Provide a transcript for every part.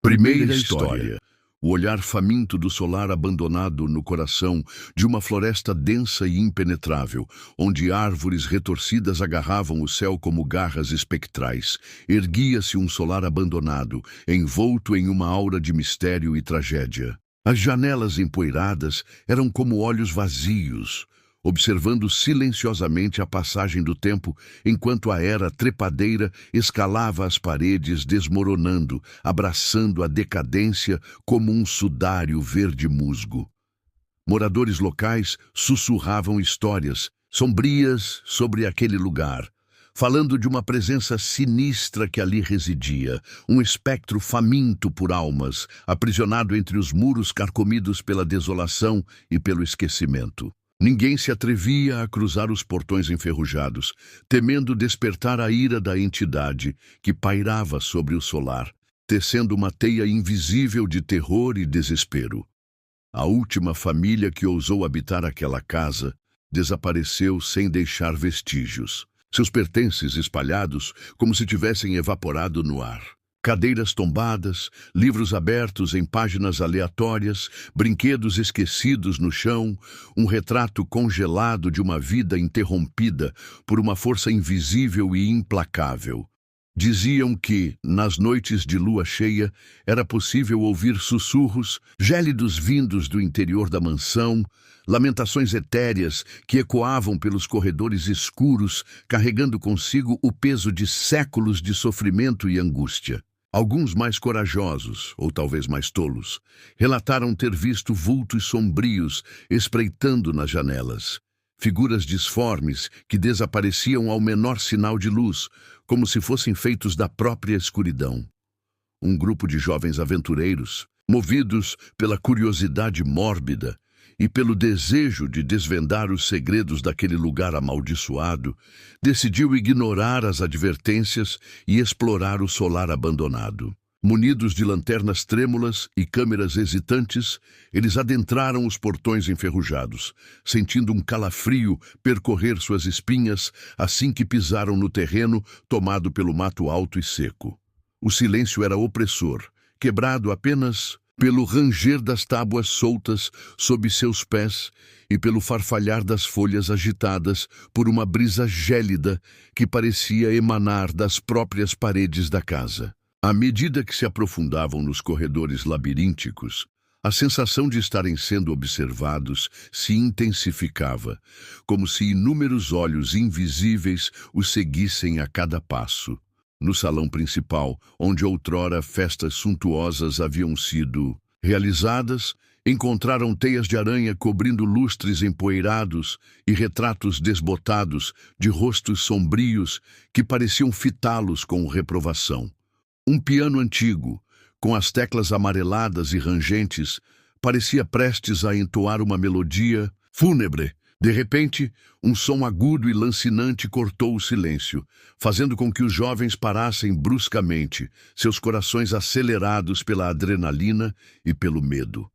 Primeira história. O olhar faminto do solar abandonado no coração de uma floresta densa e impenetrável, onde árvores retorcidas agarravam o céu como garras espectrais. Erguia-se um solar abandonado, envolto em uma aura de mistério e tragédia. As janelas empoeiradas eram como olhos vazios, observando silenciosamente a passagem do tempo, enquanto a era trepadeira escalava as paredes, desmoronando, abraçando a decadência como um sudário verde musgo. Moradores locais sussurravam histórias sombrias sobre aquele lugar, falando de uma presença sinistra que ali residia, um espectro faminto por almas, aprisionado entre os muros carcomidos pela desolação e pelo esquecimento. Ninguém se atrevia a cruzar os portões enferrujados, temendo despertar a ira da entidade que pairava sobre o solar, tecendo uma teia invisível de terror e desespero. A última família que ousou habitar aquela casa desapareceu sem deixar vestígios, seus pertences espalhados como se tivessem evaporado no ar. Cadeiras tombadas, livros abertos em páginas aleatórias, brinquedos esquecidos no chão, um retrato congelado de uma vida interrompida por uma força invisível e implacável. Diziam que, nas noites de lua cheia, era possível ouvir sussurros gélidos vindos do interior da mansão, lamentações etéreas que ecoavam pelos corredores escuros, carregando consigo o peso de séculos de sofrimento e angústia. Alguns mais corajosos, ou talvez mais tolos, relataram ter visto vultos sombrios espreitando nas janelas, figuras disformes que desapareciam ao menor sinal de luz, como se fossem feitos da própria escuridão. Um grupo de jovens aventureiros, movidos pela curiosidade mórbida e pelo desejo de desvendar os segredos daquele lugar amaldiçoado, decidiu ignorar as advertências e explorar o solar abandonado. Munidos de lanternas trêmulas e câmeras hesitantes, eles adentraram os portões enferrujados, sentindo um calafrio percorrer suas espinhas assim que pisaram no terreno tomado pelo mato alto e seco. O silêncio era opressor, quebrado apenas pelo ranger das tábuas soltas sob seus pés e pelo farfalhar das folhas agitadas por uma brisa gélida que parecia emanar das próprias paredes da casa. À medida que se aprofundavam nos corredores labirínticos, a sensação de estarem sendo observados se intensificava, como se inúmeros olhos invisíveis os seguissem a cada passo. No salão principal, onde outrora festas suntuosas haviam sido realizadas, encontraram teias de aranha cobrindo lustres empoeirados e retratos desbotados de rostos sombrios que pareciam fitá-los com reprovação. Um piano antigo, com as teclas amareladas e rangentes, parecia prestes a entoar uma melodia fúnebre. De repente, um som agudo e lancinante cortou o silêncio, fazendo com que os jovens parassem bruscamente, seus corações acelerados pela adrenalina e pelo medo.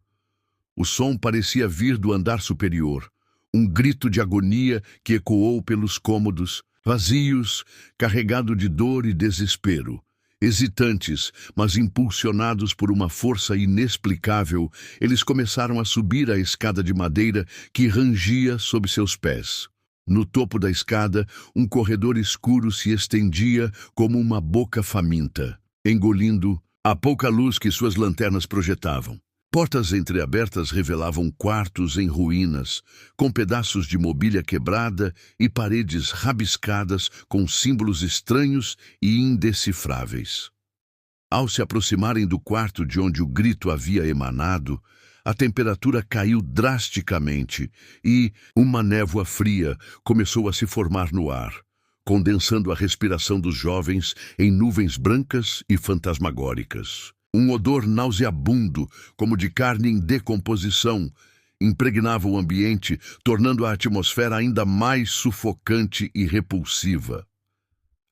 O som parecia vir do andar superior, um grito de agonia que ecoou pelos cômodos, vazios, carregado de dor e desespero. Hesitantes, mas impulsionados por uma força inexplicável, eles começaram a subir a escada de madeira que rangia sob seus pés. No topo da escada, um corredor escuro se estendia como uma boca faminta, engolindo a pouca luz que suas lanternas projetavam. Portas entreabertas revelavam quartos em ruínas, com pedaços de mobília quebrada e paredes rabiscadas com símbolos estranhos e indecifráveis. Ao se aproximarem do quarto de onde o grito havia emanado, a temperatura caiu drasticamente e uma névoa fria começou a se formar no ar, condensando a respiração dos jovens em nuvens brancas e fantasmagóricas. Um odor nauseabundo, como de carne em decomposição, impregnava o ambiente, tornando a atmosfera ainda mais sufocante e repulsiva.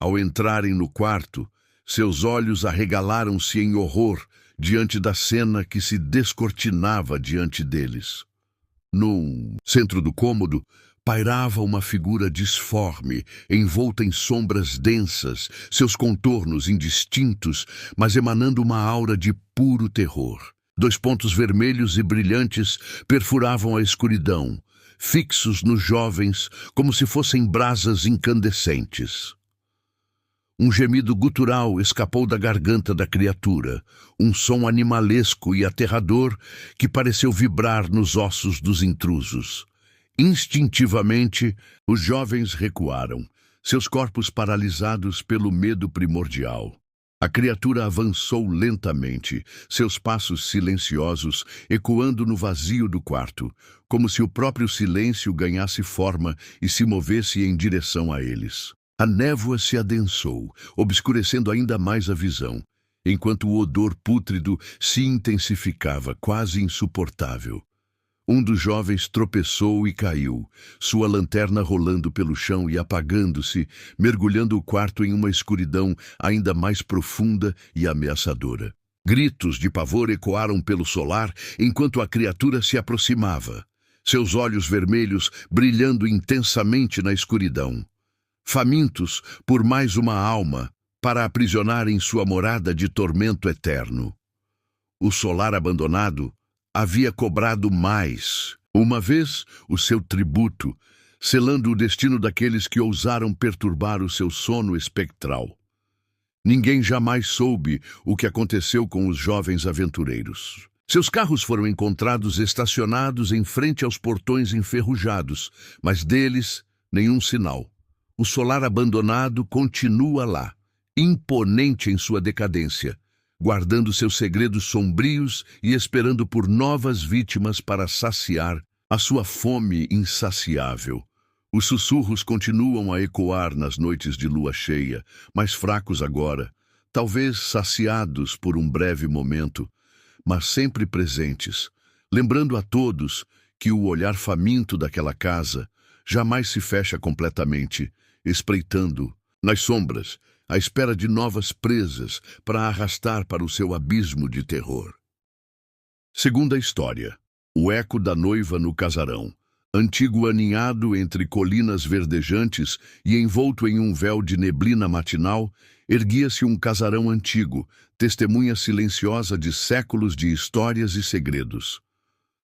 Ao entrarem no quarto, seus olhos arregalaram-se em horror diante da cena que se descortinava diante deles. No centro do cômodo, pairava uma figura disforme, envolta em sombras densas, seus contornos indistintos, mas emanando uma aura de puro terror. 2 pontos vermelhos e brilhantes perfuravam a escuridão, fixos nos jovens como se fossem brasas incandescentes. Um gemido gutural escapou da garganta da criatura, um som animalesco e aterrador que pareceu vibrar nos ossos dos intrusos. Instintivamente, os jovens recuaram, seus corpos paralisados pelo medo primordial. A criatura avançou lentamente, seus passos silenciosos ecoando no vazio do quarto, como se o próprio silêncio ganhasse forma e se movesse em direção a eles. A névoa se adensou, obscurecendo ainda mais a visão, enquanto o odor pútrido se intensificava, quase insuportável. Um dos jovens tropeçou e caiu, sua lanterna rolando pelo chão e apagando-se, mergulhando o quarto em uma escuridão ainda mais profunda e ameaçadora. Gritos de pavor ecoaram pelo solar enquanto a criatura se aproximava, seus olhos vermelhos brilhando intensamente na escuridão. Famintos por mais uma alma para aprisionar em sua morada de tormento eterno. O solar abandonado havia cobrado mais, uma vez, o seu tributo, selando o destino daqueles que ousaram perturbar o seu sono espectral. Ninguém jamais soube o que aconteceu com os jovens aventureiros. Seus carros foram encontrados estacionados em frente aos portões enferrujados, mas deles nenhum sinal. O solar abandonado continua lá, imponente em sua decadência, guardando seus segredos sombrios e esperando por novas vítimas para saciar a sua fome insaciável. Os sussurros continuam a ecoar nas noites de lua cheia, mais fracos agora, talvez saciados por um breve momento, mas sempre presentes, lembrando a todos que o olhar faminto daquela casa jamais se fecha completamente, espreitando, nas sombras, à espera de novas presas para arrastar para o seu abismo de terror. Segunda história. O eco da noiva no casarão. Antigo aninhado entre colinas verdejantes e envolto em um véu de neblina matinal, erguia-se um casarão antigo, testemunha silenciosa de séculos de histórias e segredos.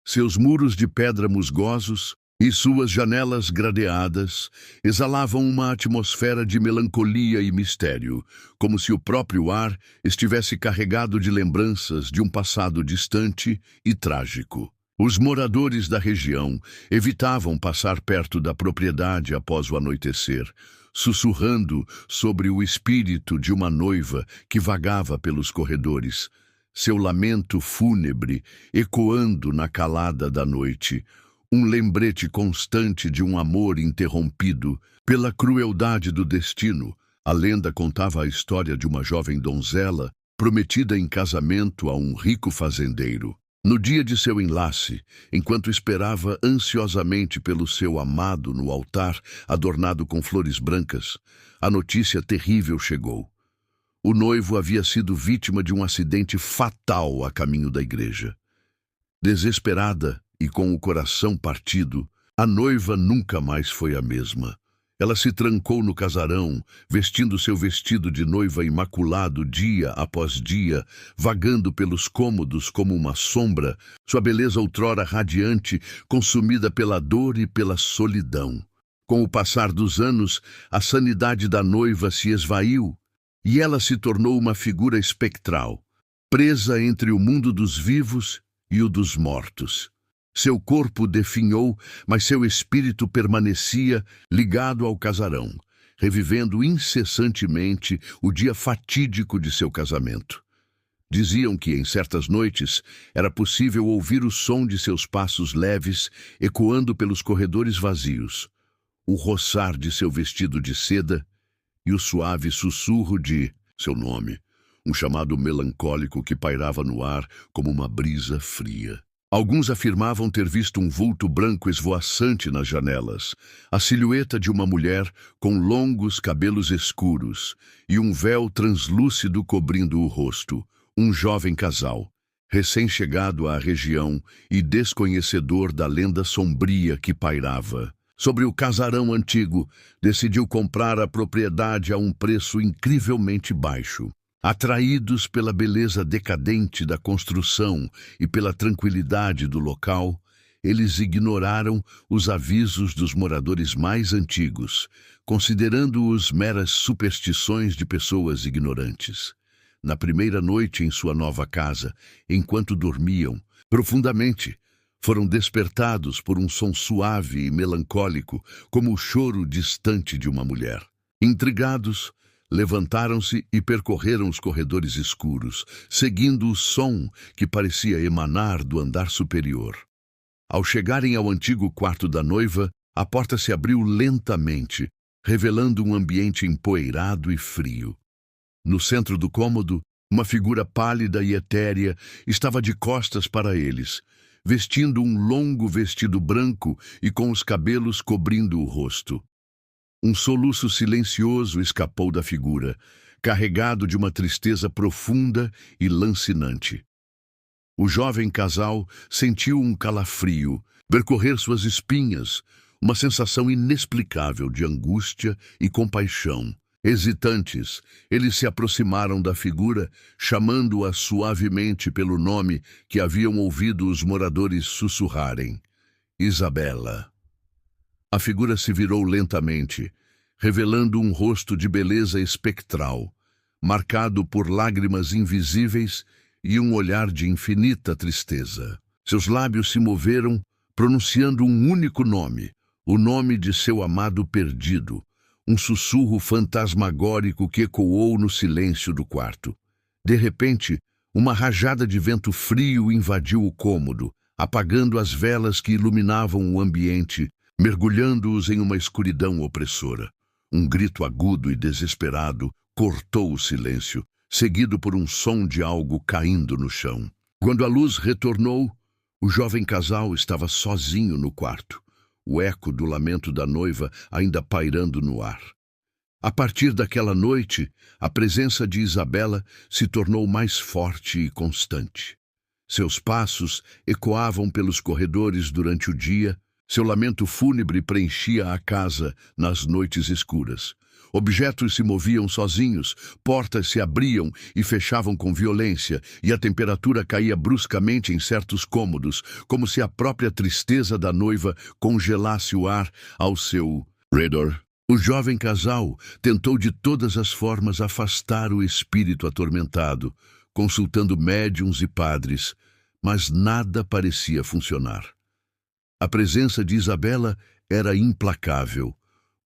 Seus muros de pedra musgosos e suas janelas gradeadas exalavam uma atmosfera de melancolia e mistério, como se o próprio ar estivesse carregado de lembranças de um passado distante e trágico. Os moradores da região evitavam passar perto da propriedade após o anoitecer, sussurrando sobre o espírito de uma noiva que vagava pelos corredores, seu lamento fúnebre ecoando na calada da noite, um lembrete constante de um amor interrompido pela crueldade do destino. A lenda contava a história de uma jovem donzela prometida em casamento a um rico fazendeiro. No dia de seu enlace, enquanto esperava ansiosamente pelo seu amado no altar adornado com flores brancas, a notícia terrível chegou. O noivo havia sido vítima de um acidente fatal a caminho da igreja. Desesperada e com o coração partido, a noiva nunca mais foi a mesma. Ela se trancou no casarão, vestindo seu vestido de noiva imaculado dia após dia, vagando pelos cômodos como uma sombra, sua beleza outrora radiante, consumida pela dor e pela solidão. Com o passar dos anos, a sanidade da noiva se esvaiu e ela se tornou uma figura espectral, presa entre o mundo dos vivos e o dos mortos. Seu corpo definhou, mas seu espírito permanecia ligado ao casarão, revivendo incessantemente o dia fatídico de seu casamento. Diziam que, em certas noites, era possível ouvir o som de seus passos leves ecoando pelos corredores vazios, o roçar de seu vestido de seda e o suave sussurro de seu nome, um chamado melancólico que pairava no ar como uma brisa fria. Alguns afirmavam ter visto um vulto branco esvoaçante nas janelas, a silhueta de uma mulher com longos cabelos escuros e um véu translúcido cobrindo o rosto, um jovem casal, recém-chegado à região e desconhecedor da lenda sombria que pairava. sobre o casarão antigo, decidiu comprar a propriedade a um preço incrivelmente baixo. Atraídos pela beleza decadente da construção e pela tranquilidade do local, eles ignoraram os avisos dos moradores mais antigos, considerando-os meras superstições de pessoas ignorantes. Na primeira noite em sua nova casa, enquanto dormiam profundamente, foram despertados por um som suave e melancólico, como o choro distante de uma mulher. Intrigados, levantaram-se e percorreram os corredores escuros, seguindo o som que parecia emanar do andar superior. Ao chegarem ao antigo quarto da noiva, a porta se abriu lentamente, revelando um ambiente empoeirado e frio. No centro do cômodo, uma figura pálida e etérea estava de costas para eles, vestindo um longo vestido branco e com os cabelos cobrindo o rosto. Um soluço silencioso escapou da figura, carregado de uma tristeza profunda e lancinante. O jovem casal sentiu um calafrio percorrer suas espinhas, uma sensação inexplicável de angústia e compaixão. Hesitantes, eles se aproximaram da figura, chamando-a suavemente pelo nome que haviam ouvido os moradores sussurrarem: Isabela. A figura se virou lentamente, revelando um rosto de beleza espectral, marcado por lágrimas invisíveis e um olhar de infinita tristeza. Seus lábios se moveram, pronunciando um único nome, o nome de seu amado perdido, um sussurro fantasmagórico que ecoou no silêncio do quarto. De repente, uma rajada de vento frio invadiu o cômodo, apagando as velas que iluminavam o ambiente, mergulhando-os em uma escuridão opressora. Um grito agudo e desesperado cortou o silêncio, seguido por um som de algo caindo no chão. Quando a luz retornou, o jovem casal estava sozinho no quarto, o eco do lamento da noiva ainda pairando no ar. A partir daquela noite, a presença de Isabela se tornou mais forte e constante. Seus passos ecoavam pelos corredores durante o dia, seu lamento fúnebre preenchia a casa nas noites escuras. Objetos se moviam sozinhos, portas se abriam e fechavam com violência, e a temperatura caía bruscamente em certos cômodos, como se a própria tristeza da noiva congelasse o ar ao seu redor. O jovem casal tentou de todas as formas afastar o espírito atormentado, consultando médiuns e padres, mas nada parecia funcionar. A presença de Isabela era implacável,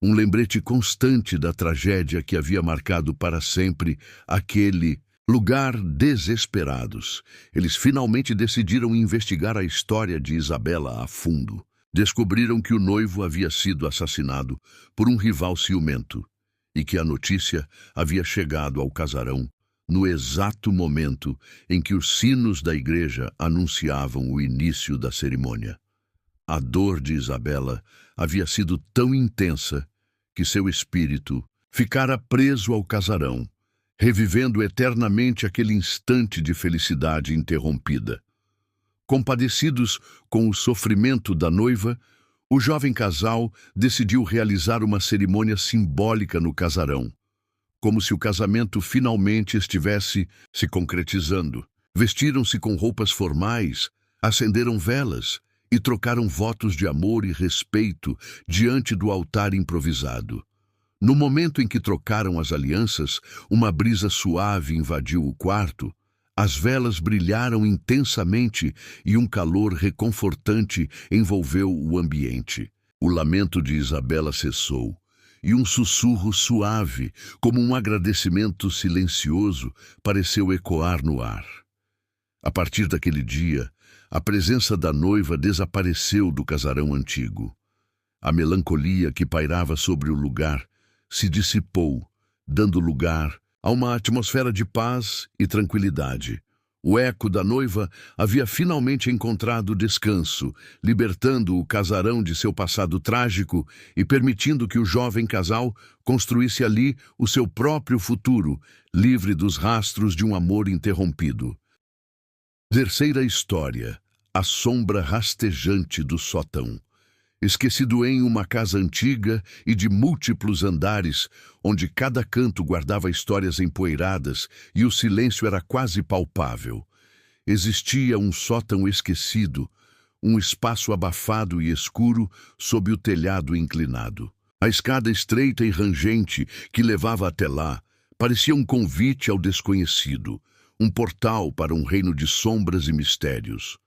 um lembrete constante da tragédia que havia marcado para sempre aquele lugar. Desesperados, eles finalmente decidiram investigar a história de Isabela a fundo. Descobriram que o noivo havia sido assassinado por um rival ciumento e que a notícia havia chegado ao casarão no exato momento em que os sinos da igreja anunciavam o início da cerimônia. A dor de Isabela havia sido tão intensa que seu espírito ficara preso ao casarão, revivendo eternamente aquele instante de felicidade interrompida. Compadecidos com o sofrimento da noiva, o jovem casal decidiu realizar uma cerimônia simbólica no casarão, como se o casamento finalmente estivesse se concretizando. Vestiram-se com roupas formais, acenderam velas e trocaram votos de amor e respeito diante do altar improvisado. No momento em que trocaram as alianças, uma brisa suave invadiu o quarto, as velas brilharam intensamente e um calor reconfortante envolveu o ambiente. O lamento de Isabela cessou, e um sussurro suave, como um agradecimento silencioso, pareceu ecoar no ar. A partir daquele dia, a presença da noiva desapareceu do casarão antigo. A melancolia que pairava sobre o lugar se dissipou, dando lugar a uma atmosfera de paz e tranquilidade. O eco da noiva havia finalmente encontrado descanso, libertando o casarão de seu passado trágico e permitindo que o jovem casal construísse ali o seu próprio futuro, livre dos rastros de um amor interrompido. Terceira história: a sombra rastejante do sótão. esquecido em uma casa antiga e de múltiplos andares, onde cada canto guardava histórias empoeiradas e o silêncio era quase palpável. Existia um sótão esquecido, um espaço abafado e escuro sob o telhado inclinado. A escada estreita e rangente que levava até lá parecia um convite ao desconhecido, um portal para um reino de sombras e mistérios.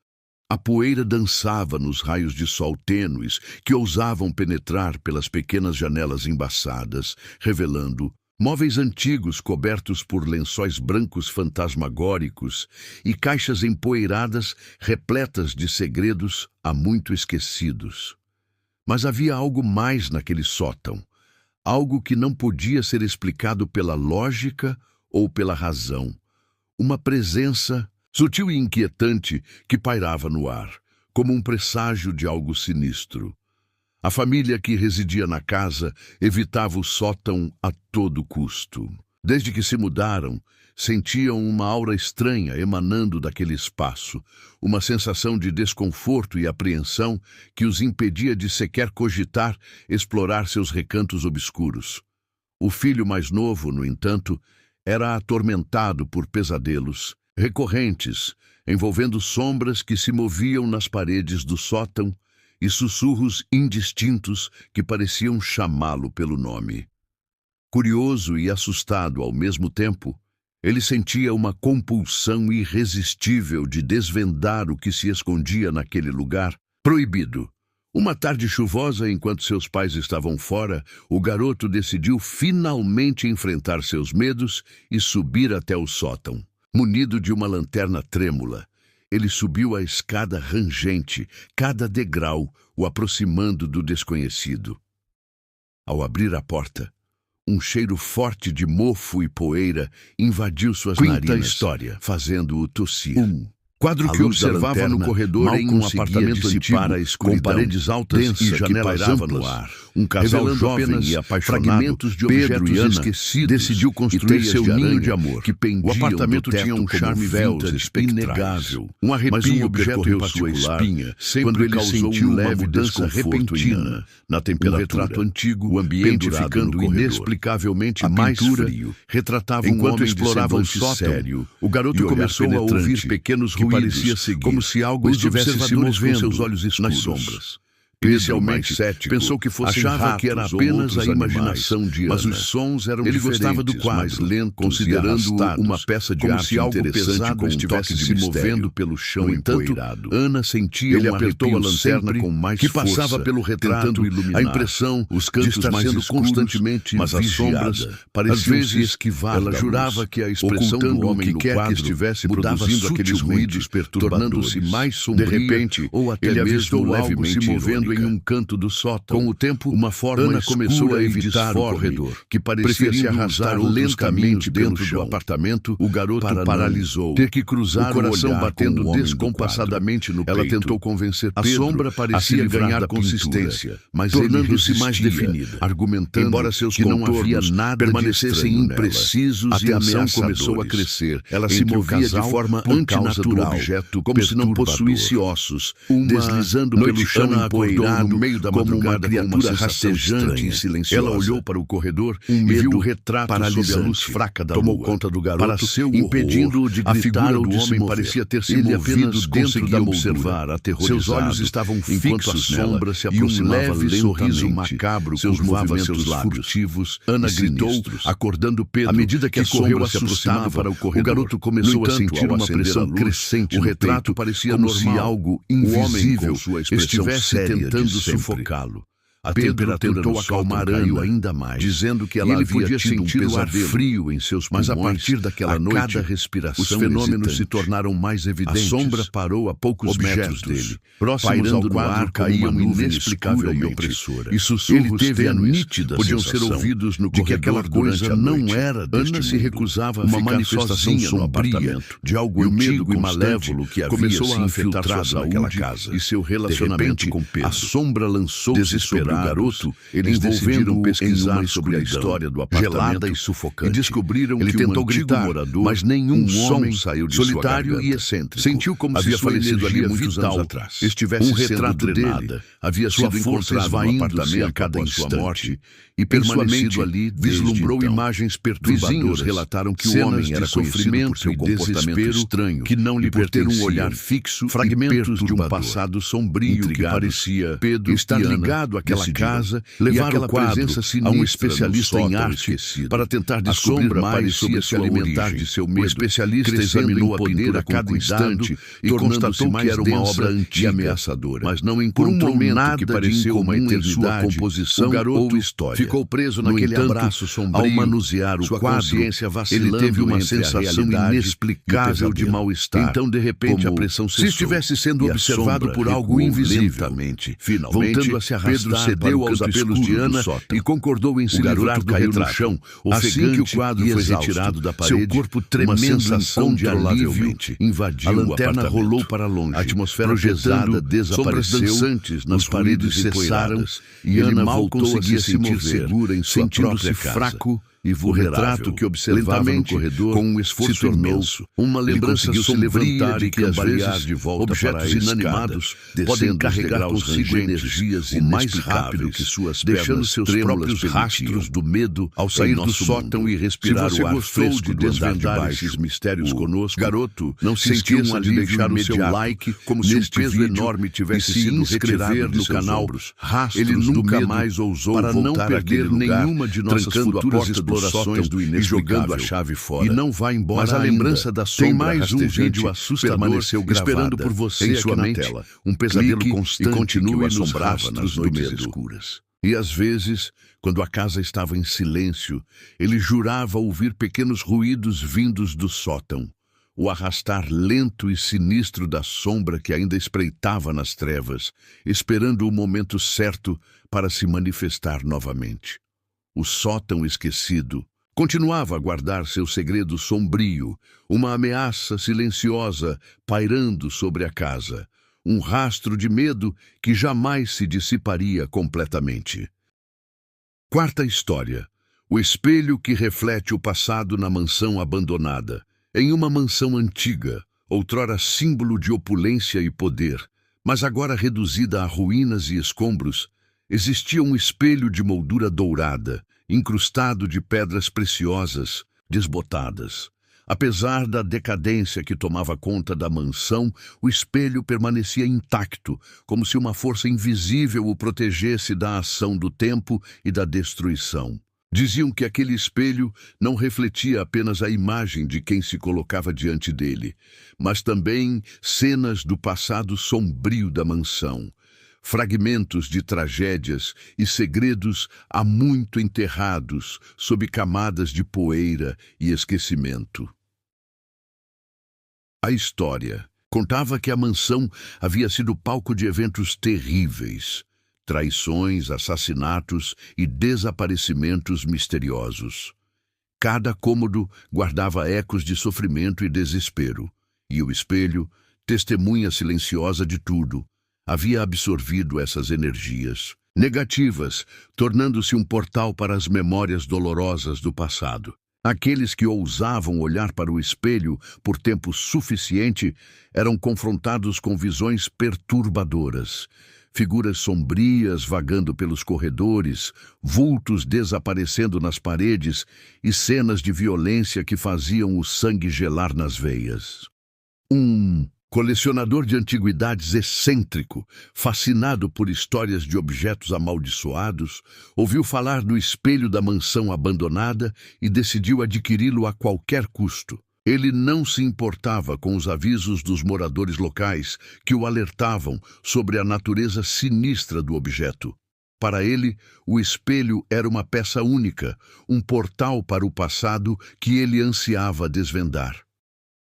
A poeira dançava nos raios de sol tênues que ousavam penetrar pelas pequenas janelas embaçadas, revelando móveis antigos cobertos por lençóis brancos fantasmagóricos e caixas empoeiradas repletas de segredos há muito esquecidos. Mas havia algo mais naquele sótão, algo que não podia ser explicado pela lógica ou pela razão. Uma presença sutil e inquietante que pairava no ar, como um presságio de algo sinistro. A família que residia na casa evitava o sótão a todo custo. Desde que se mudaram, sentiam uma aura estranha emanando daquele espaço, uma sensação de desconforto e apreensão que os impedia de sequer cogitar explorar seus recantos obscuros. O filho mais novo, no entanto, era atormentado por pesadelos recorrentes, envolvendo sombras que se moviam nas paredes do sótão e sussurros indistintos que pareciam chamá-lo pelo nome. Curioso e assustado ao mesmo tempo, ele sentia uma compulsão irresistível de desvendar o que se escondia naquele lugar proibido. Uma tarde chuvosa, enquanto seus pais estavam fora, o garoto decidiu finalmente enfrentar seus medos e subir até o sótão. Munido de uma lanterna trêmula, ele subiu a escada rangente, cada degrau o aproximando do desconhecido. Ao abrir a porta, um cheiro forte de mofo e poeira invadiu suas narinas, fazendo-o tossir. Quadro que observava no corredor em um apartamento antigo, com paredes altas e janelas amplas. Um casal jovem e apaixonado, fragmentos de objetos esquecidos, decidiu construir seu ninho de amor. O apartamento tinha um charme vintage inegável. Um arrepio percorreu sua espinha quando ele sentiu uma leve dança repentina na temperatura. O retrato antigo, o ambiente ficando inexplicavelmente mais frio, retratava um homem explorava o sótão. O garoto começou a ouvir pequenos ruídos, como se algo estivesse se movendo seus olhos escuros nas sombras. Inicialmente cético, pensou que fossem achava que era apenas a imaginação de Ana, mas os sons eram diferentes. Ele gostava do quadro, mais lento, considerando uma peça de arte interessante com estivesse se movendo pelo chão empoeirado. Ana sentia ele apertou a lanterna com mais que força, passava pelo retrato, tentando iluminar. A impressão, os cantos mais sendo escuros, constantemente mas as sombras pareciam se esquivar. Ela jurava que a expressão do homem no quadro estivesse produzindo aqueles ruídos, tornando-se mais sombrio. De repente, ou até ele avistou levemente se movendo em um canto do sótão. Com o tempo, uma forma Ana começou a evitar o corredor, que parecia se arrastar lentamente dentro do apartamento. O garoto paralisou. Ter que cruzar o coração batendo descompassadamente no peito. Ela tentou convencer Pedro. A sombra parecia ganhar consistência, mas tornando-se mais definida, argumentando embora seus que não havia nada permanecessem imprecisos. A tensão começou a crescer. Ela se movia de forma antinatural, como se não possuísse ossos, deslizando pelo chão empoeirado no meio da madrugada como uma criatura rastejante e silenciosa. Ela olhou para o corredor e viu o retrato sob a luz fraca da lua. Tomou conta do garoto, impedindo-o de gritar. A figura do homem parecia ter se movido dentro da observar, aterrorizado. Seus olhos estavam fixos nela, sombra se aproximava e um leve sorriso macabro curvava seus lábios furtivos. Ana gritou, acordando Pedro. À medida que a correu assustado para o corredor, o garoto começou a sentir uma pressão crescente. O retrato parecia como se algo invisível estivesse tentando sufocá-lo. A temperatura tentou acalmar Ana ainda mais, dizendo que ela havia sentir o ar frio em seus pulmões. Mas a partir daquela noite, cada respiração os fenômenos se tornaram mais evidentes. A sombra parou a poucos metros dele. Próximos ao quadro caía uma inexplicável e opressora. E sussurros tênues podiam ser ouvidos no corredor de que aquela coisa não era deste Ana se recusava a uma manifestação sombria de algo antigo e malévolo que havia se infiltrado naquela casa. E seu relacionamento com Pedro. A sombra lançou-se sobre garoto, eles decidiram pesquisar sobre a história do apartamento gelada e sufocante. E descobriram que tentou gritar, morador, mas nenhum som saiu de solitário e excêntrico. Sentiu como havia falecido ali muitos anos atrás. Estivesse retrato dele havia sido encontrado no apartamento a cada instante e permanecido ali. Vislumbrou imagens perturbadoras. Vizinhos relataram que o homem era conhecido por seu comportamento estranho, que não lhe pertencia, um olhar fixo, fragmentos de um passado sombrio que parecia estar ligado àquela casa, levar a presença sinistra a um especialista em arte para tentar descobrir mais sobre se alimentar de seu medo. O especialista examinou a pintura a cada instante e constatou que era uma obra antiga e ameaçadora, mas não encontrou nada que pareceu uma eternidade, composição, o garoto ou história. Ficou preso naquele abraço sombrio. Ao manusear o quadro, ele teve uma sensação inexplicável de mal-estar. Então, de repente, a pressão cessou. Se estivesse sendo observado por algo invisível, finalmente, voltando a se arrastar, Pedro cedeu aos apelos de Ana e concordou em se livrar do retrato. No chão, assim que o quadro foi retirado da parede, seu corpo tremendo incontrolavelmente invadiu. A lanterna rolou para longe. A atmosfera pesada desapareceu. Sombras dançantes nas paredes cessaram e Ana mal conseguia se mover, segura em sua própria casa. Fraco e vulnerável. O retrato que observava no corredor, com um esforço imenso, uma lembrança sombria de que às vezes de volta objetos inanimados podem carregar consigo energias o mais rápido que suas pernas, deixando seus próprios rastros do medo ao sair do sótão e respirar o ar fresco de desvendar esses mistérios conosco. Garoto, não se esqueça de deixar o seu like, como se um peso enorme tivesse sido retirado no canal. Ele nunca mais ousou para não perder nenhuma de nossas futuras explorações do inexplicável, jogando a chave fora. E não vai embora. Mas a lembrança da sombra tem mais um vídeo assustador permaneceu esperando por você em sua mente. Tela. Um pesadelo constante e continua a assombrar nas noites escuras. E às vezes, quando a casa estava em silêncio, ele jurava ouvir pequenos ruídos vindos do sótão, o arrastar lento e sinistro da sombra que ainda espreitava nas trevas, esperando o momento certo para se manifestar novamente. O sótão esquecido continuava a guardar seu segredo sombrio, uma ameaça silenciosa pairando sobre a casa, um rastro de medo que jamais se dissiparia completamente. Quarta história: o espelho que reflete o passado na mansão abandonada. Em uma mansão antiga, outrora símbolo de opulência e poder, mas agora reduzida a ruínas e escombros, existia um espelho de moldura dourada, incrustado de pedras preciosas, desbotadas. Apesar da decadência que tomava conta da mansão, o espelho permanecia intacto, como se uma força invisível o protegesse da ação do tempo e da destruição. Diziam que aquele espelho não refletia apenas a imagem de quem se colocava diante dele, mas também cenas do passado sombrio da mansão, fragmentos de tragédias e segredos há muito enterrados sob camadas de poeira e esquecimento. A história contava que a mansão havia sido palco de eventos terríveis, traições, assassinatos e desaparecimentos misteriosos. Cada cômodo guardava ecos de sofrimento e desespero, e o espelho, testemunha silenciosa de tudo, havia absorvido essas energias negativas, tornando-se um portal para as memórias dolorosas do passado. Aqueles que ousavam olhar para o espelho por tempo suficiente eram confrontados com visões perturbadoras, figuras sombrias vagando pelos corredores, vultos desaparecendo nas paredes e cenas de violência que faziam o sangue gelar nas veias. Um colecionador de antiguidades excêntrico, fascinado por histórias de objetos amaldiçoados, ouviu falar do espelho da mansão abandonada e decidiu adquiri-lo a qualquer custo. Ele não se importava com os avisos dos moradores locais que o alertavam sobre a natureza sinistra do objeto. Para ele, o espelho era uma peça única, um portal para o passado que ele ansiava desvendar.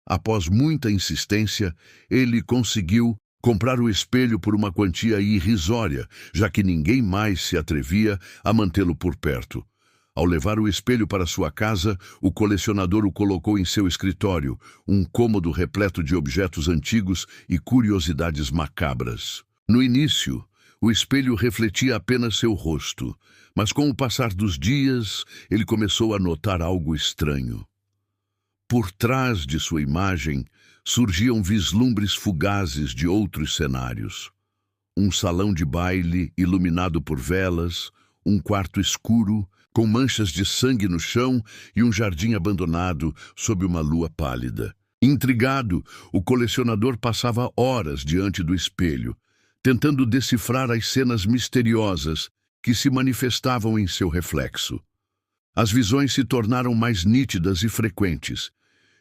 Após muita insistência, ele conseguiu comprar o espelho por uma quantia irrisória, já que ninguém mais se atrevia a mantê-lo por perto. Ao levar o espelho para sua casa, o colecionador o colocou em seu escritório, um cômodo repleto de objetos antigos e curiosidades macabras. No início, O espelho refletia apenas seu rosto, mas com o passar dos dias, ele começou a notar algo estranho. Por trás de sua imagem, surgiam vislumbres fugazes de outros cenários. Um salão de baile iluminado por velas, um quarto escuro, com manchas de sangue no chão e um jardim abandonado sob uma lua pálida. Intrigado, o colecionador passava horas diante do espelho, tentando decifrar as cenas misteriosas que se manifestavam em seu reflexo. As visões se tornaram mais nítidas e frequentes,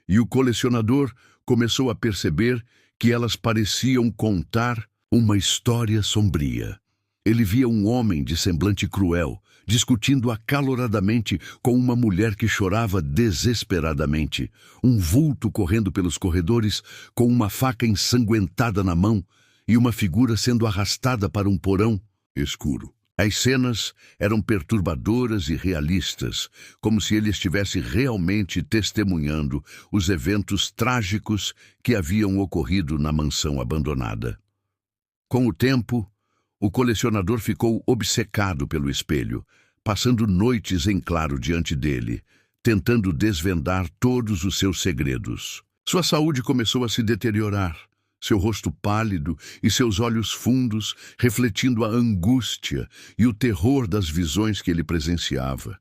e o colecionador começou a perceber que elas pareciam contar uma história sombria. Ele via um homem de semblante cruel, discutindo acaloradamente com uma mulher que chorava desesperadamente, um vulto correndo pelos corredores com uma faca ensanguentada na mão e uma figura sendo arrastada para um porão escuro. As cenas eram perturbadoras e realistas, como se ele estivesse realmente testemunhando os eventos trágicos que haviam ocorrido na mansão abandonada. Com o tempo, o colecionador ficou obcecado pelo espelho, passando noites em claro diante dele, tentando desvendar todos os seus segredos. Sua saúde começou a se deteriorar, seu rosto pálido e seus olhos fundos refletindo a angústia e o terror das visões que ele presenciava.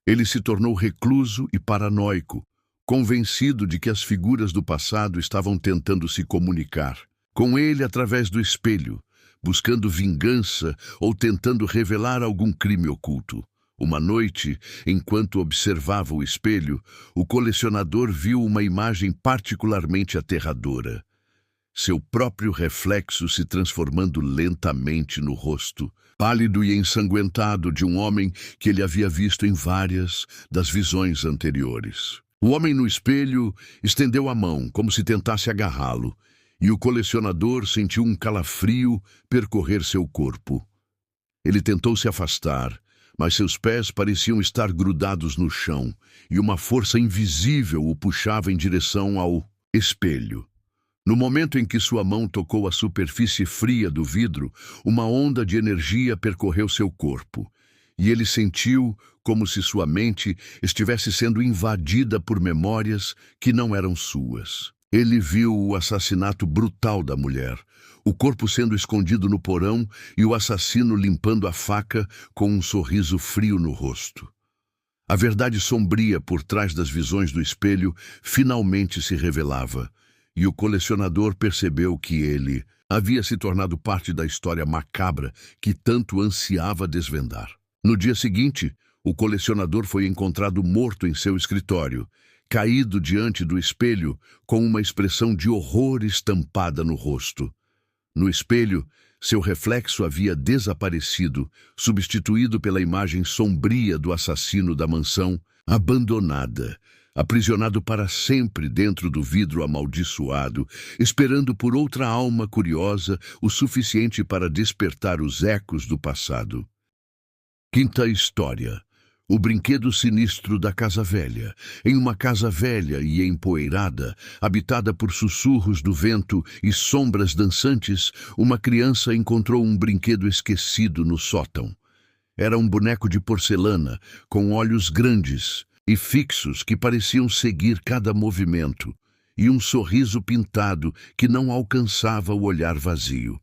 Ele se tornou recluso e paranoico, convencido de que as figuras do passado estavam tentando se comunicar com ele através do espelho, buscando vingança ou tentando revelar algum crime oculto. Uma noite, enquanto observava o espelho, o colecionador viu uma imagem particularmente aterradora. Seu próprio reflexo se transformando lentamente no rosto, pálido e ensanguentado de um homem que ele havia visto em várias das visões anteriores. O homem no espelho estendeu a mão, como se tentasse agarrá-lo, e o colecionador sentiu um calafrio percorrer seu corpo. Ele tentou se afastar, mas seus pés pareciam estar grudados no chão, e uma força invisível o puxava em direção ao espelho. No momento em que sua mão tocou a superfície fria do vidro, uma onda de energia percorreu seu corpo, e ele sentiu como se sua mente estivesse sendo invadida por memórias que não eram suas. Ele viu o assassinato brutal da mulher, o corpo sendo escondido no porão e o assassino limpando a faca com um sorriso frio no rosto. A verdade sombria por trás das visões do espelho finalmente se revelava, e o colecionador percebeu que ele havia se tornado parte da história macabra que tanto ansiava desvendar. No dia seguinte, o colecionador foi encontrado morto em seu escritório, caído diante do espelho com uma expressão de horror estampada no rosto. No espelho, seu reflexo havia desaparecido, substituído pela imagem sombria do assassino da mansão abandonada, aprisionado para sempre dentro do vidro amaldiçoado, esperando por outra alma curiosa o suficiente para despertar os ecos do passado. Quinta história. O brinquedo sinistro da casa velha. Em uma casa velha e empoeirada, habitada por sussurros do vento e sombras dançantes, uma criança encontrou um brinquedo esquecido no sótão. Era um boneco de porcelana, com olhos grandes e fixos que pareciam seguir cada movimento, e um sorriso pintado que não alcançava o olhar vazio.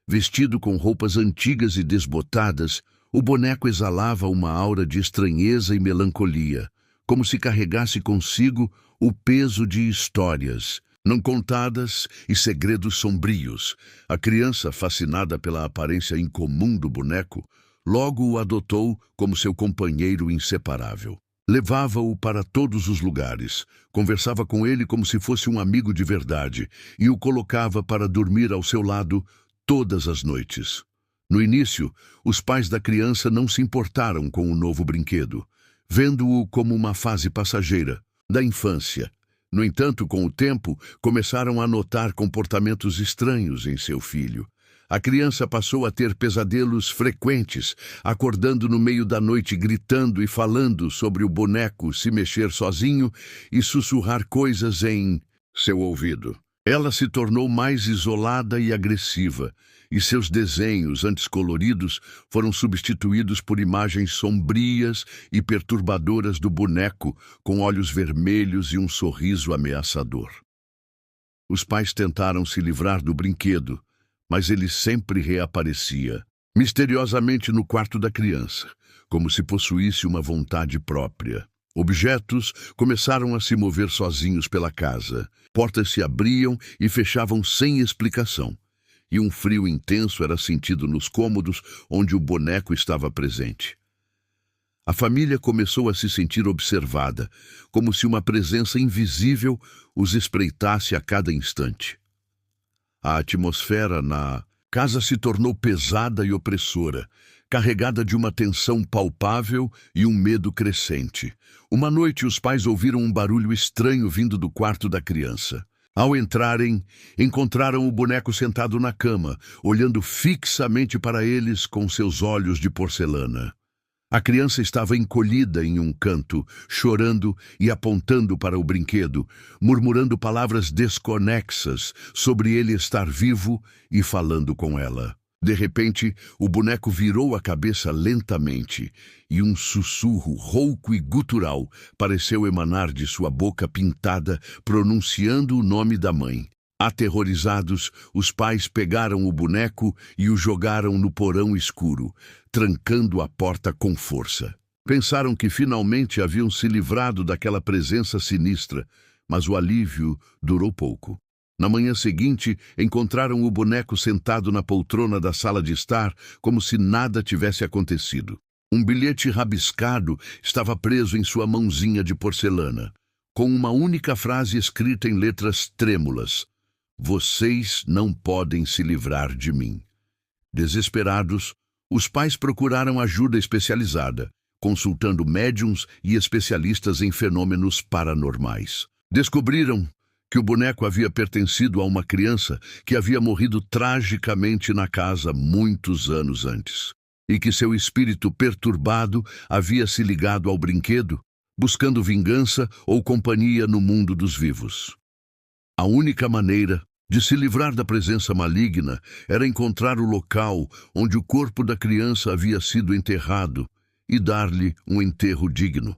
Vestido com roupas antigas e desbotadas, o boneco exalava uma aura de estranheza e melancolia, como se carregasse consigo o peso de histórias não contadas e segredos sombrios. A criança, fascinada pela aparência incomum do boneco, logo o adotou como seu companheiro inseparável. Levava-o para todos os lugares, conversava com ele como se fosse um amigo de verdade e o colocava para dormir ao seu lado todas as noites. No início, os pais da criança não se importaram com o novo brinquedo, vendo-o como uma fase passageira da infância. No entanto, com o tempo, começaram a notar comportamentos estranhos em seu filho. A criança passou a ter pesadelos frequentes, acordando no meio da noite gritando e falando sobre o boneco se mexer sozinho e sussurrar coisas em seu ouvido. Ela se tornou mais isolada e agressiva, e seus desenhos, antes coloridos, foram substituídos por imagens sombrias e perturbadoras do boneco, com olhos vermelhos e um sorriso ameaçador. Os pais tentaram se livrar do brinquedo, mas ele sempre reaparecia, misteriosamente no quarto da criança, como se possuísse uma vontade própria. Objetos começaram a se mover sozinhos pela casa. Portas se abriam e fechavam sem explicação. E um frio intenso era sentido nos cômodos onde o boneco estava presente. A família começou a se sentir observada, como se uma presença invisível os espreitasse a cada instante. A atmosfera na casa se tornou pesada e opressora, carregada de uma tensão palpável e um medo crescente. Uma noite, os pais ouviram um barulho estranho vindo do quarto da criança. Ao entrarem, encontraram o boneco sentado na cama, olhando fixamente para eles com seus olhos de porcelana. A criança estava encolhida em um canto, chorando e apontando para o brinquedo, murmurando palavras desconexas sobre ele estar vivo e falando com ela. De repente, o boneco virou a cabeça lentamente e um sussurro rouco e gutural pareceu emanar de sua boca pintada, pronunciando o nome da mãe. Aterrorizados, os pais pegaram o boneco e o jogaram no porão escuro, trancando a porta com força. Pensaram que finalmente haviam se livrado daquela presença sinistra, mas o alívio durou pouco. Na manhã seguinte, encontraram o boneco sentado na poltrona da sala de estar, como se nada tivesse acontecido. Um bilhete rabiscado estava preso em sua mãozinha de porcelana, com uma única frase escrita em letras trêmulas: "Vocês não podem se livrar de mim." Desesperados, os pais procuraram ajuda especializada, consultando médiums e especialistas em fenômenos paranormais. Descobriram que o boneco havia pertencido a uma criança que havia morrido tragicamente na casa muitos anos antes, e que seu espírito perturbado havia se ligado ao brinquedo, buscando vingança ou companhia no mundo dos vivos. A única maneira de se livrar da presença maligna era encontrar o local onde o corpo da criança havia sido enterrado e dar-lhe um enterro digno.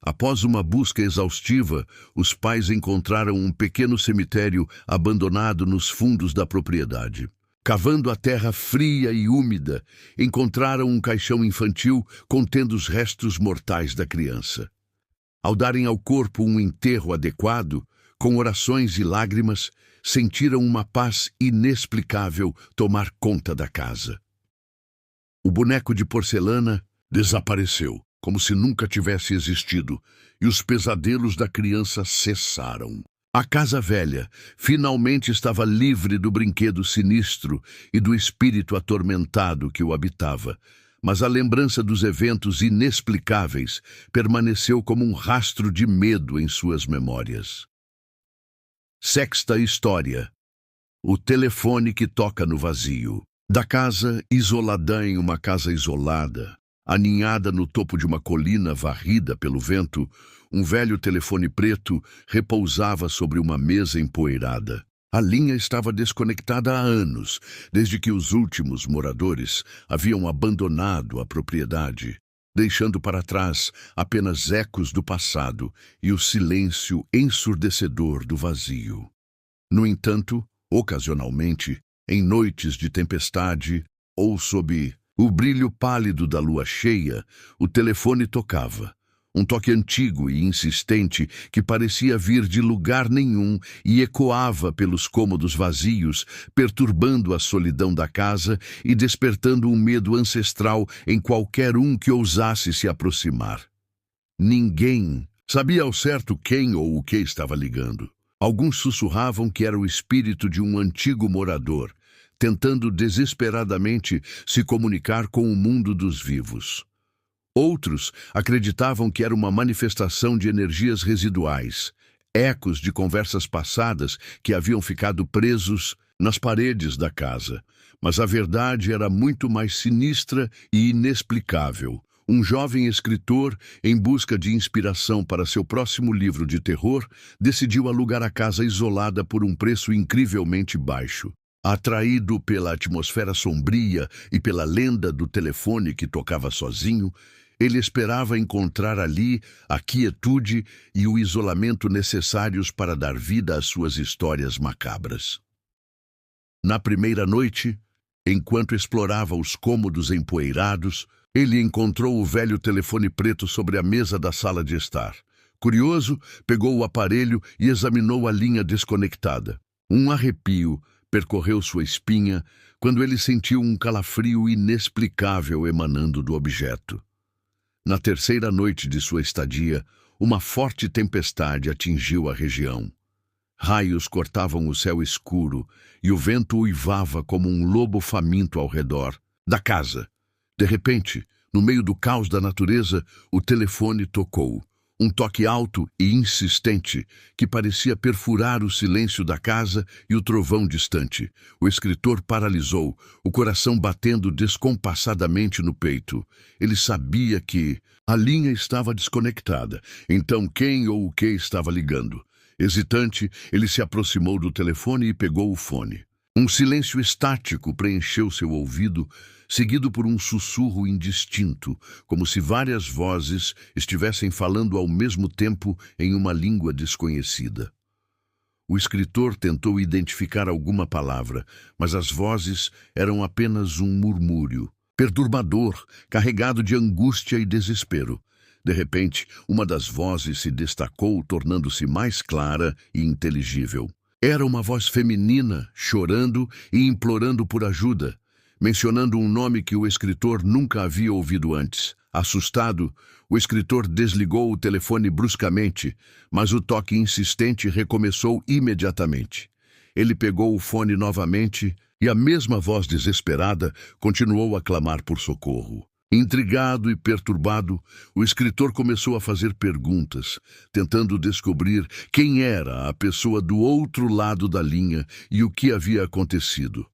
Após uma busca exaustiva, os pais encontraram um pequeno cemitério abandonado nos fundos da propriedade. Cavando a terra fria e úmida, encontraram um caixão infantil contendo os restos mortais da criança. Ao darem ao corpo um enterro adequado, com orações e lágrimas, sentiram uma paz inexplicável tomar conta da casa. O boneco de porcelana desapareceu, como se nunca tivesse existido, e os pesadelos da criança cessaram. A casa velha finalmente estava livre do brinquedo sinistro e do espírito atormentado que o habitava, mas a lembrança dos eventos inexplicáveis permaneceu como um rastro de medo em suas memórias. Sexta história: o telefone que toca no vazio. Da casa isoladã em uma casa isolada, aninhada no topo de uma colina varrida pelo vento, um velho telefone preto repousava sobre uma mesa empoeirada. A linha estava desconectada há anos, desde que os últimos moradores haviam abandonado a propriedade, deixando para trás apenas ecos do passado e o silêncio ensurdecedor do vazio. No entanto, ocasionalmente, em noites de tempestade ou sob o brilho pálido da lua cheia, o telefone tocava. Um toque antigo e insistente que parecia vir de lugar nenhum e ecoava pelos cômodos vazios, perturbando a solidão da casa e despertando um medo ancestral em qualquer um que ousasse se aproximar. Ninguém sabia ao certo quem ou o que estava ligando. Alguns sussurravam que era o espírito de um antigo morador, tentando desesperadamente se comunicar com o mundo dos vivos. Outros acreditavam que era uma manifestação de energias residuais, ecos de conversas passadas que haviam ficado presos nas paredes da casa. Mas a verdade era muito mais sinistra e inexplicável. Um jovem escritor, em busca de inspiração para seu próximo livro de terror, decidiu alugar a casa isolada por um preço incrivelmente baixo. Atraído pela atmosfera sombria e pela lenda do telefone que tocava sozinho, ele esperava encontrar ali a quietude e o isolamento necessários para dar vida às suas histórias macabras. Na primeira noite, enquanto explorava os cômodos empoeirados, ele encontrou o velho telefone preto sobre a mesa da sala de estar. Curioso, pegou o aparelho e examinou a linha desconectada. Um arrepio percorreu sua espinha quando ele sentiu um calafrio inexplicável emanando do objeto. Na terceira noite de sua estadia, uma forte tempestade atingiu a região. Raios cortavam o céu escuro e o vento uivava como um lobo faminto ao redor da casa. De repente, no meio do caos da natureza, o telefone tocou. Um toque alto e insistente que parecia perfurar o silêncio da casa e o trovão distante. O escritor paralisou, o coração batendo descompassadamente no peito. Ele sabia que a linha estava desconectada. Então quem ou o que estava ligando? Hesitante, ele se aproximou do telefone e pegou o fone. Um silêncio estático preencheu seu ouvido, seguido por um sussurro indistinto, como se várias vozes estivessem falando ao mesmo tempo em uma língua desconhecida. O escritor tentou identificar alguma palavra, mas as vozes eram apenas um murmúrio, perturbador, carregado de angústia e desespero. De repente, uma das vozes se destacou, tornando-se mais clara e inteligível. Era uma voz feminina, chorando e implorando por ajuda, mencionando um nome que o escritor nunca havia ouvido antes. Assustado, o escritor desligou o telefone bruscamente, mas o toque insistente recomeçou imediatamente. Ele pegou o fone novamente e a mesma voz desesperada continuou a clamar por socorro. Intrigado e perturbado, o escritor começou a fazer perguntas, tentando descobrir quem era a pessoa do outro lado da linha e o que havia acontecido.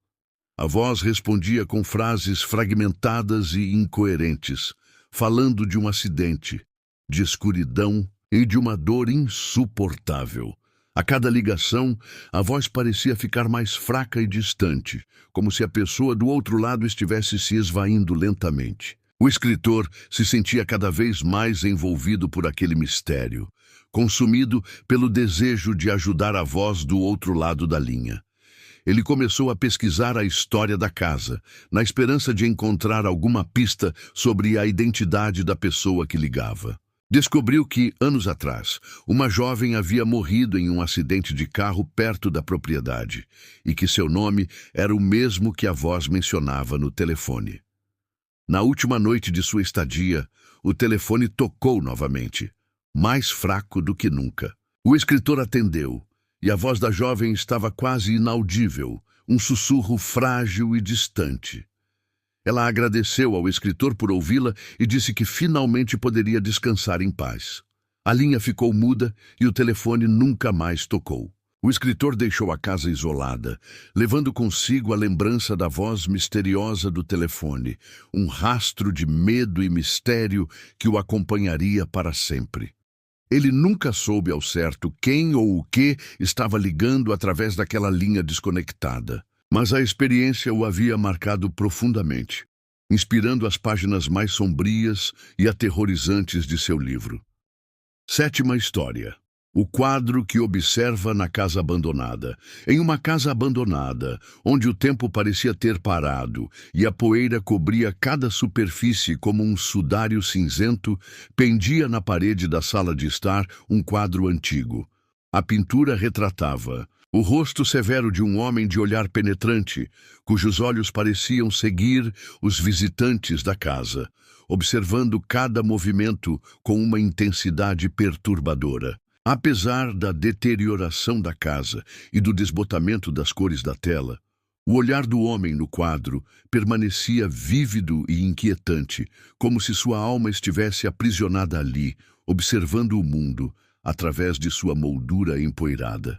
A voz respondia com frases fragmentadas e incoerentes, falando de um acidente, de escuridão e de uma dor insuportável. A cada ligação, a voz parecia ficar mais fraca e distante, como se a pessoa do outro lado estivesse se esvaindo lentamente. O escritor se sentia cada vez mais envolvido por aquele mistério, consumido pelo desejo de ajudar a voz do outro lado da linha. Ele começou a pesquisar a história da casa, na esperança de encontrar alguma pista sobre a identidade da pessoa que ligava. Descobriu que, anos atrás, uma jovem havia morrido em um acidente de carro perto da propriedade, e que seu nome era o mesmo que a voz mencionava no telefone. Na última noite de sua estadia, o telefone tocou novamente, mais fraco do que nunca. O escritor atendeu, e a voz da jovem estava quase inaudível, um sussurro frágil e distante. Ela agradeceu ao escritor por ouvi-la e disse que finalmente poderia descansar em paz. A linha ficou muda e o telefone nunca mais tocou. O escritor deixou a casa isolada, levando consigo a lembrança da voz misteriosa do telefone, um rastro de medo e mistério que o acompanharia para sempre. Ele nunca soube ao certo quem ou o que estava ligando através daquela linha desconectada, mas a experiência o havia marcado profundamente, inspirando as páginas mais sombrias e aterrorizantes de seu livro. Sétima história. O quadro que observa na casa abandonada. Em uma casa abandonada, onde o tempo parecia ter parado e a poeira cobria cada superfície como um sudário cinzento, pendia na parede da sala de estar um quadro antigo. A pintura retratava o rosto severo de um homem de olhar penetrante, cujos olhos pareciam seguir os visitantes da casa, observando cada movimento com uma intensidade perturbadora. Apesar da deterioração da casa e do desbotamento das cores da tela, o olhar do homem no quadro permanecia vívido e inquietante, como se sua alma estivesse aprisionada ali, observando o mundo através de sua moldura empoeirada.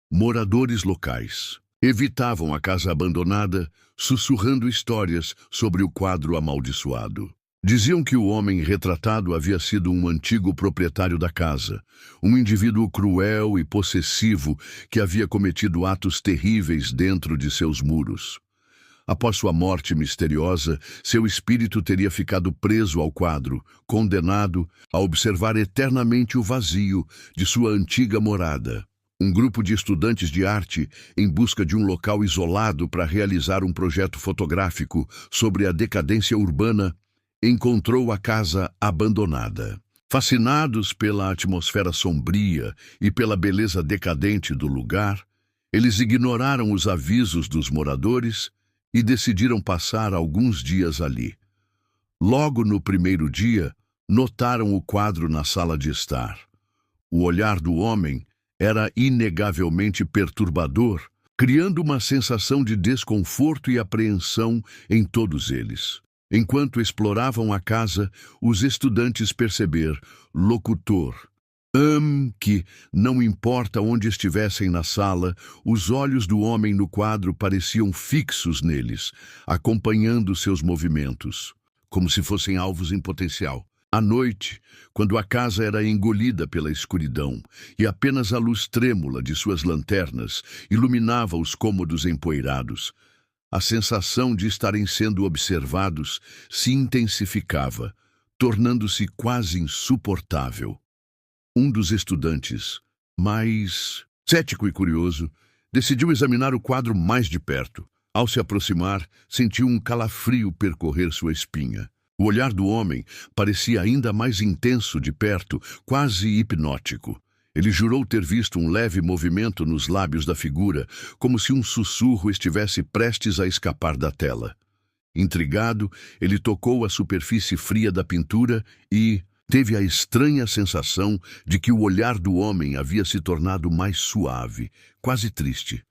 Moradores locais evitavam a casa abandonada, sussurrando histórias sobre o quadro amaldiçoado. Diziam que o homem retratado havia sido um antigo proprietário da casa, um indivíduo cruel e possessivo que havia cometido atos terríveis dentro de seus muros. Após sua morte misteriosa, seu espírito teria ficado preso ao quadro, condenado a observar eternamente o vazio de sua antiga morada. Um grupo de estudantes de arte, em busca de um local isolado para realizar um projeto fotográfico sobre a decadência urbana, encontrou a casa abandonada. Fascinados pela atmosfera sombria e pela beleza decadente do lugar, eles ignoraram os avisos dos moradores e decidiram passar alguns dias ali. Logo no primeiro dia, notaram o quadro na sala de estar. O olhar do homem era inegavelmente perturbador, criando uma sensação de desconforto e apreensão em todos eles. Enquanto exploravam a casa, os estudantes perceberam, locutor, que, não importa onde estivessem na sala, os olhos do homem no quadro pareciam fixos neles, acompanhando seus movimentos, como se fossem alvos em potencial. À noite, quando a casa era engolida pela escuridão e apenas a luz trêmula de suas lanternas iluminava os cômodos empoeirados, a sensação de estarem sendo observados se intensificava, tornando-se quase insuportável. Um dos estudantes, mais cético e curioso, decidiu examinar o quadro mais de perto. Ao se aproximar, sentiu um calafrio percorrer sua espinha. O olhar do homem parecia ainda mais intenso de perto, quase hipnótico. Ele jurou ter visto um leve movimento nos lábios da figura, como se um sussurro estivesse prestes a escapar da tela. Intrigado, ele tocou a superfície fria da pintura e teve a estranha sensação de que o olhar do homem havia se tornado mais suave, quase triste.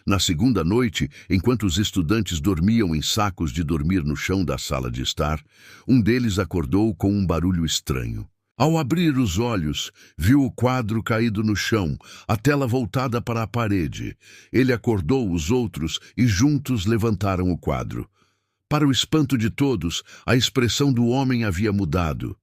Na segunda noite, enquanto os estudantes dormiam em sacos de dormir no chão da sala de estar, um deles acordou com um barulho estranho. Ao abrir os olhos, viu o quadro caído no chão, a tela voltada para a parede. Ele acordou os outros e juntos levantaram o quadro. Para o espanto de todos, a expressão do homem havia mudado.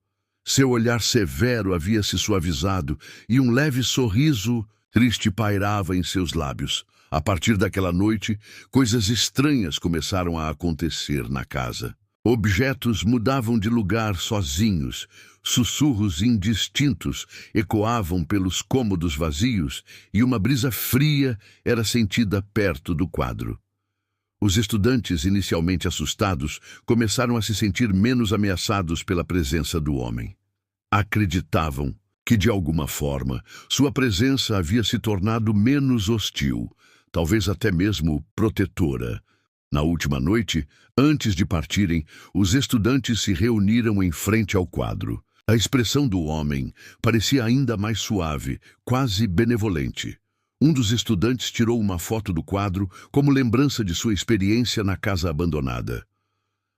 Seu olhar severo havia se suavizado e um leve sorriso triste pairava em seus lábios. A partir daquela noite, coisas estranhas começaram a acontecer na casa. Objetos mudavam de lugar sozinhos, sussurros indistintos ecoavam pelos cômodos vazios e uma brisa fria era sentida perto do quadro. Os estudantes, inicialmente assustados, começaram a se sentir menos ameaçados pela presença do homem. Acreditavam que, de alguma forma, sua presença havia se tornado menos hostil, talvez até mesmo protetora. Na última noite, antes de partirem, os estudantes se reuniram em frente ao quadro. A expressão do homem parecia ainda mais suave, quase benevolente. Um dos estudantes tirou uma foto do quadro como lembrança de sua experiência na casa abandonada.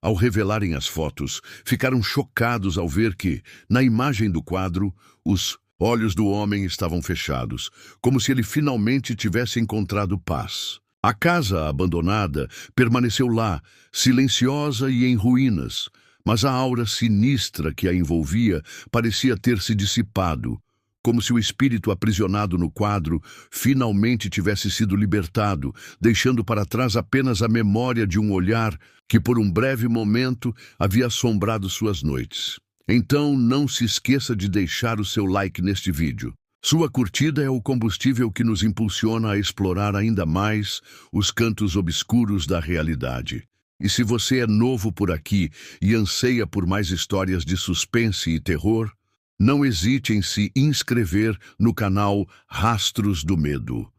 Ao revelarem as fotos, ficaram chocados ao ver que, na imagem do quadro, os olhos do homem estavam fechados, como se ele finalmente tivesse encontrado paz. A casa abandonada permaneceu lá, silenciosa e em ruínas, mas a aura sinistra que a envolvia parecia ter se dissipado, como se o espírito aprisionado no quadro finalmente tivesse sido libertado, deixando para trás apenas a memória de um olhar que por um breve momento havia assombrado suas noites. Então não se esqueça de deixar o seu like neste vídeo. Sua curtida é o combustível que nos impulsiona a explorar ainda mais os cantos obscuros da realidade. E se você é novo por aqui e anseia por mais histórias de suspense e terror, não hesite em se inscrever no canal Rastros do Medo.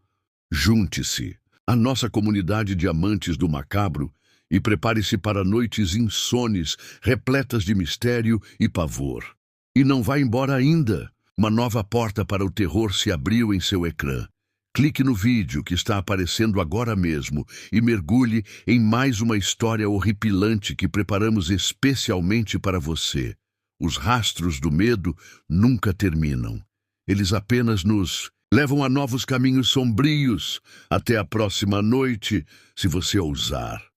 Junte-se à nossa comunidade de amantes do macabro e prepare-se para noites insones, repletas de mistério e pavor. E não vá embora ainda. Uma nova porta para o terror se abriu em seu ecrã. Clique no vídeo que está aparecendo agora mesmo e mergulhe em mais uma história horripilante que preparamos especialmente para você. Os rastros do medo nunca terminam. Eles apenas nos levam a novos caminhos sombrios. Até a próxima noite, se você ousar.